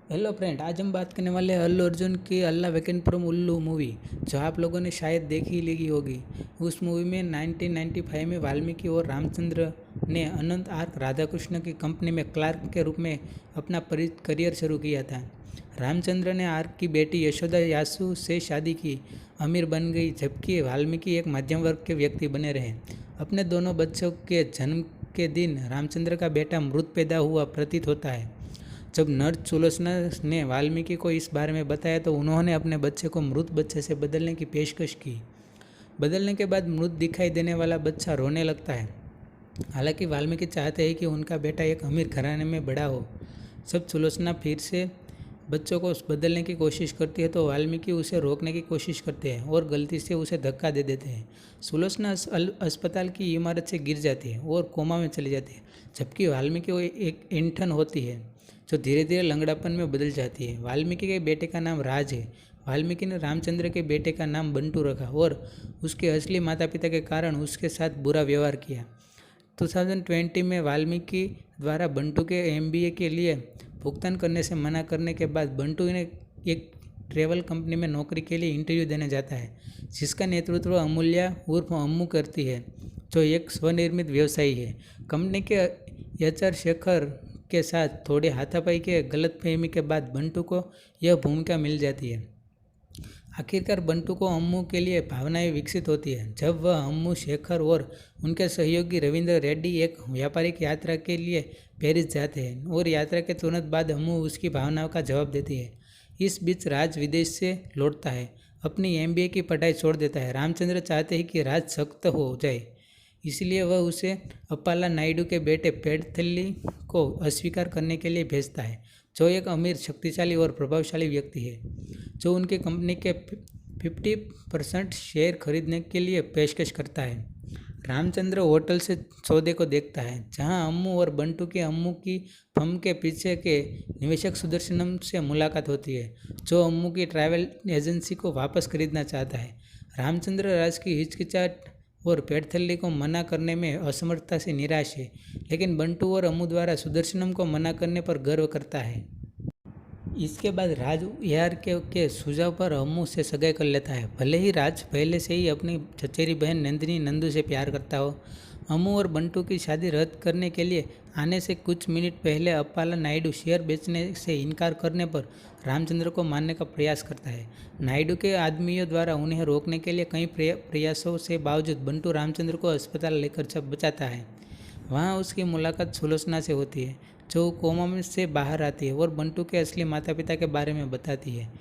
Hello friend, आज हम बात करने वाले हैं अल्लू अर्जुन की अल्ला वेंकटपुरम उल्लू मूवी, जो आप लोगों ने शायद देखी ही ली होगी। उस मूवी में 1995 में वाल्मीकि और रामचंद्र ने अनंत आर्क राधाकृष्ण की कंपनी में क्लार्क के रूप में अपना करियर शुरू किया था। रामचंद्र ने आर्क की बेटी यशोदा यासु से शादी की, अमीर बन गई, जबकि वाल्मीकि एक मध्यम वर्ग के व्यक्ति बने रहे। अपने दोनों बच्चों के जन्म के दिन रामचंद्र का बेटा मृत पैदा हुआ प्रतीत होता है। जब नर्स सुलोचना ने वाल्मीकि को इस बारे में बताया तो उन्होंने अपने बच्चे को मृत बच्चे से बदलने की पेशकश की। बदलने के बाद मृत दिखाई देने वाला बच्चा रोने लगता है। हालांकि वाल्मीकि चाहते हैं कि उनका बेटा एक अमीर घराने में बड़ा हो। जब सुलोचना फिर से बच्चों को बदलने की कोशिश करती है तो वाल्मीकि उसे रोकने की कोशिश करते हैं और गलती से उसे धक्का दे देते हैं। सुलोचना अस्पताल की इमारत से गिर जाती है और कोमा में चली जाती है, जबकि वाल्मीकि को एक इंठन होती है जो धीरे धीरे लंगड़ापन में बदल जाती है। वाल्मीकि के बेटे का नाम राज है। वाल्मीकि ने रामचंद्र के बेटे का नाम बंटू रखा और उसके असली माता पिता के कारण उसके साथ बुरा व्यवहार किया। 2020 में वाल्मीकि द्वारा बंटू के MBA के लिए भुगतान करने से मना करने के बाद बंटू ने एक ट्रैवल कंपनी में नौकरी के लिए इंटरव्यू देने जाता है, जिसका नेतृत्व अमूल्या उर्फ अम्मू करती है, जो एक स्वनिर्मित व्यवसायी है। कंपनी के HR शेखर के साथ थोड़ी हाथापाई के गलतफहमी के बाद बंटू को यह भूमिका मिल जाती है। आखिरकार बंटू को अम्मू के लिए भावनाएं विकसित होती है जब वह अम्मू, शेखर और उनके सहयोगी रविंद्र रेड्डी एक व्यापारिक यात्रा के लिए पेरिस जाते हैं और यात्रा के तुरंत बाद अम्मू उसकी भावनाओं का जवाब देती है। इस बीच राज विदेश से लौटता है, अपनी MBA की पढ़ाई छोड़ देता है। रामचंद्र चाहते हैं कि राज सख्त हो जाए, इसलिए वह उसे अप्पाला नायडू के बेटे पेडथल्ली को अस्वीकार करने के लिए भेजता है, जो एक अमीर, शक्तिशाली और प्रभावशाली व्यक्ति है, जो उनकी कंपनी के 50% शेयर खरीदने के लिए पेशकश करता है। रामचंद्र होटल से सौदे को देखता है, जहां अम्मू और बंटू की अम्मू की फर्म के पीछे के निवेशक सुदर्शनम से मुलाकात होती है, जो अम्मू की ट्रैवल एजेंसी को वापस खरीदना चाहता है। रामचंद्र राज की हिचकिचाहट और पेडथल्ली को मना करने में असमर्थता से निराश है, लेकिन बंटू और अम्मू द्वारा सुदर्शनम को मना करने पर गर्व करता है। इसके बाद राज के सुझाव पर अम्मू से सगाई कर लेता है। भले ही राज पहले से ही अपनी चचेरी बहन नंदिनी नंदू से प्यार करता हो, अम्मू और बंटू की शादी रद्द करने के लिए आने से कुछ मिनट पहले अप्पाला नायडू शेयर बेचने से इनकार करने पर रामचंद्र को मारने का प्रयास करता है। नायडू के आदमियों द्वारा उन्हें रोकने के लिए कई प्रयासों से बावजूद बंटू रामचंद्र को अस्पताल लेकर बचाता है। वहाँ उसकी मुलाकात सुलोचना से होती है, जो कोमा में से बाहर आती है और बंटू के असली माता पिता के बारे में बताती है।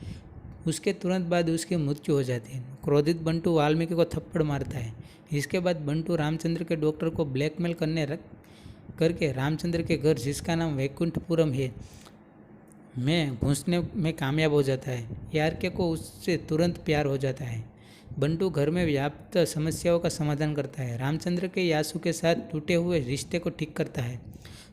उसके तुरंत बाद उसकी मृत्यु हो जाती है। क्रोधित बंटू वाल्मीकि को थप्पड़ मारता है। इसके बाद बंटू रामचंद्र के डॉक्टर को ब्लैकमेल करके रामचंद्र के घर, जिसका नाम वैकुंठपुरम है, में घुसने में कामयाब हो जाता है। यारके को उससे तुरंत प्यार हो जाता है। बंटू घर में व्याप्त समस्याओं का समाधान करता है। रामचंद्र के यासु के साथ टूटे हुए रिश्ते को ठीक करता है,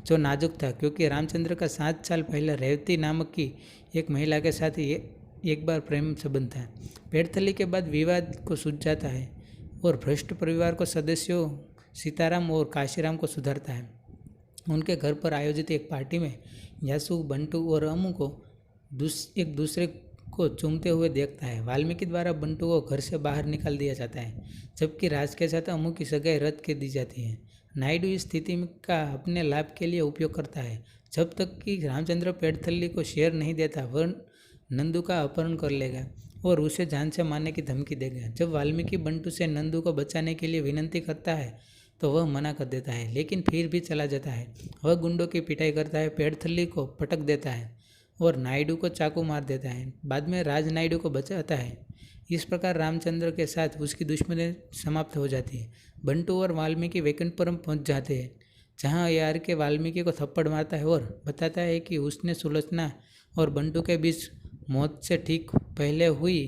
जो नाजुक था, क्योंकि रामचंद्र का 7 साल पहले रेवती नामक की एक महिला के साथ एक बार प्रेम संबंध था। पेडथल्ली के बाद विवाद को सुलझाता है और भ्रष्ट परिवार को सदस्यों सीताराम और काशीराम को सुधारता है। उनके घर पर आयोजित एक पार्टी में यासु, बंटू और अम्मू को एक दूसरे को चूमते हुए देखता है। वाल्मीकि द्वारा बंटू को घर से बाहर निकाल दिया जाता है, जबकि राज के साथ अम्मू की सगाई रद्द कर दी जाती है। नायडू इस स्थिति का अपने लाभ के लिए उपयोग करता है। जब तक कि रामचंद्र पेडथल्ली को शेयर नहीं देता, वह नंदू का अपहरण कर लेगा और उसे जान से मारने की धमकी देगा। जब वाल्मीकि बंटू से नंदू को बचाने के लिए विनती करता है तो वह मना कर देता है, लेकिन फिर भी चला जाता है। वह गुंडों की पिटाई करता है, पेडथल्ली को पटक देता है और नायडू को चाकू मार देता है। बाद में राज नायडू को बचाता है। इस प्रकार रामचंद्र के साथ उसकी दुश्मनी समाप्त हो जाती है। बंटू और वाल्मीकि वैकुंठपुरम पहुंच जाते हैं, जहां यारके वाल्मीकि को थप्पड़ मारता है और बताता है कि उसने सुलोचना और बंटू के बीच मौत से ठीक पहले हुई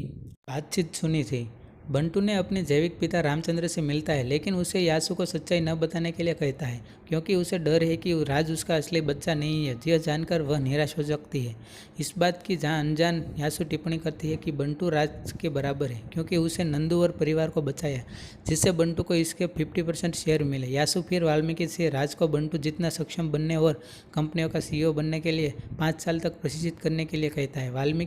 बातचीत सुनी थी। बंटू ने अपने जैविक पिता रामचंद्र से मिलता है, लेकिन उसे यासु को सच्चाई न बताने के लिए कहता है, क्योंकि उसे डर है कि राज उसका असली बच्चा नहीं है। यह जानकर वह निराश हो सकती है। इस बात की जहाँ अनजान यासु टिप्पणी करती है कि बंटू राज के बराबर है, क्योंकि उसे नंदू और परिवार को बचाया, जिससे बंटू को इसके 50% शेयर मिले। यासु फिर वाल्मीकि से राज को बंटू जितना सक्षम बनने और कंपनियों का CEO बनने के लिए 5 साल तक प्रशिक्षित करने के लिए कहता है। वाल्मीकि